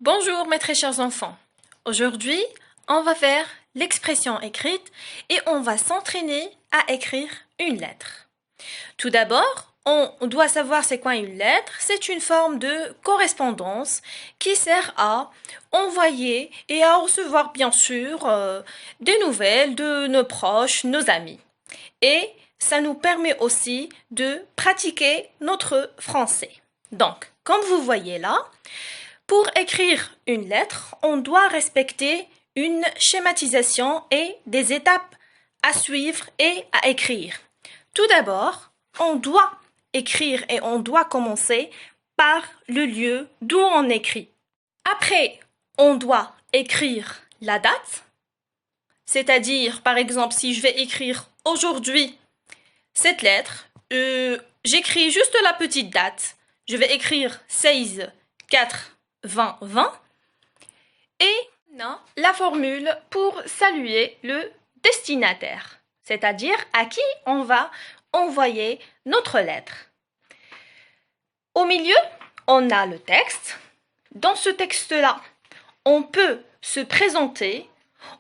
Bonjour mes très chers enfants. Aujourd'hui, on va faire l'expression écrite et on va s'entraîner à écrire une lettre. Tout d'abord, on doit savoir c'est quoi une lettre. C'est une forme de correspondance qui sert à envoyer et à recevoir bien sûr des nouvelles de nos proches, nos amis. Et ça nous permet aussi de pratiquer notre français. Donc, comme vous voyez là, pour écrire une lettre, on doit respecter une schématisation et des étapes à suivre et à écrire. Tout d'abord, on doit écrire et on doit commencer par le lieu d'où on écrit. Après, on doit écrire la date, c'est-à-dire, par exemple, si je vais écrire aujourd'hui cette lettre, j'écris juste la petite date. Je vais écrire 16, 4, 20, 20. Et la formule pour saluer le destinataire, c'est-à-dire à qui on va envoyer notre lettre. Au milieu, on a le texte. Dans ce texte-là, on peut se présenter,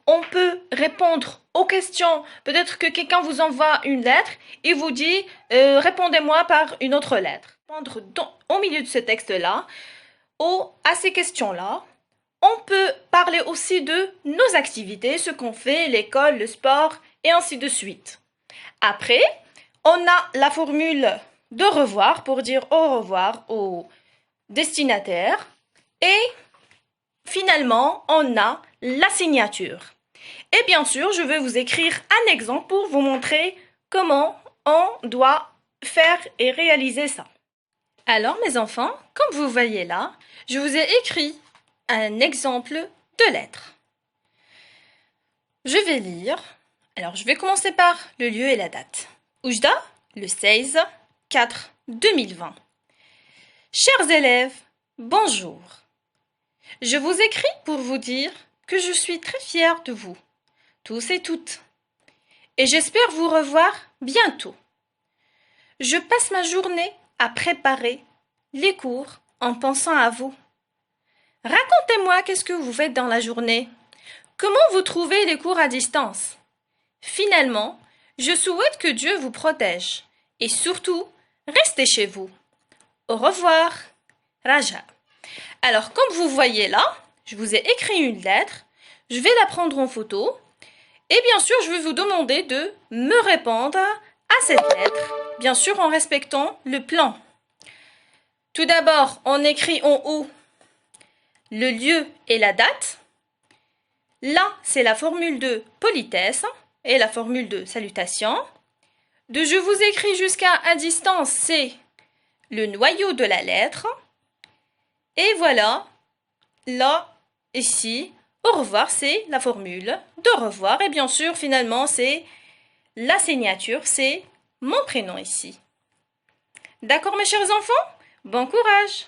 on peut répondre aux questions. Peut-être que quelqu'un vous envoie une lettre et vous dit « Répondez-moi par une autre lettre ». Au milieu de ce texte-là, à ces questions-là, on peut parler aussi de nos activités, ce qu'on fait, l'école, le sport, et ainsi de suite. Après, on a la formule de revoir pour dire au revoir au destinataire. Et finalement, on a la signature. Et bien sûr, je vais vous écrire un exemple pour vous montrer comment on doit faire et réaliser ça. Alors, mes enfants, comme vous voyez là, je vous ai écrit un exemple de lettre. Je vais lire. Alors, je vais commencer par le lieu et la date. Oujda, le 16/4/2020. Chers élèves, bonjour. Je vous écris pour vous dire que je suis très fière de vous, tous et toutes. Et j'espère vous revoir bientôt. Je passe ma journée à préparer les cours en pensant à vous. Racontez-moi qu'est-ce que vous faites dans la journée. Comment vous trouvez les cours à distance? Finalement, je souhaite que Dieu vous protège et surtout, restez chez vous. Au revoir, Raja. Alors, comme vous voyez là, je vous ai écrit une lettre. Je vais la prendre en photo. Et bien sûr, je vais vous demander de me répondre à cette lettre, bien sûr en respectant le plan. Tout d'abord, on écrit en haut le lieu et la date. Là, c'est la formule de politesse et la formule de salutation. De je vous écris jusqu'à à distance, c'est le noyau de la lettre. Et voilà, là, ici, au revoir, c'est la formule de revoir. Et bien sûr, finalement, c'est la signature, c'est mon prénom ici. D'accord, mes chers enfants? Bon courage!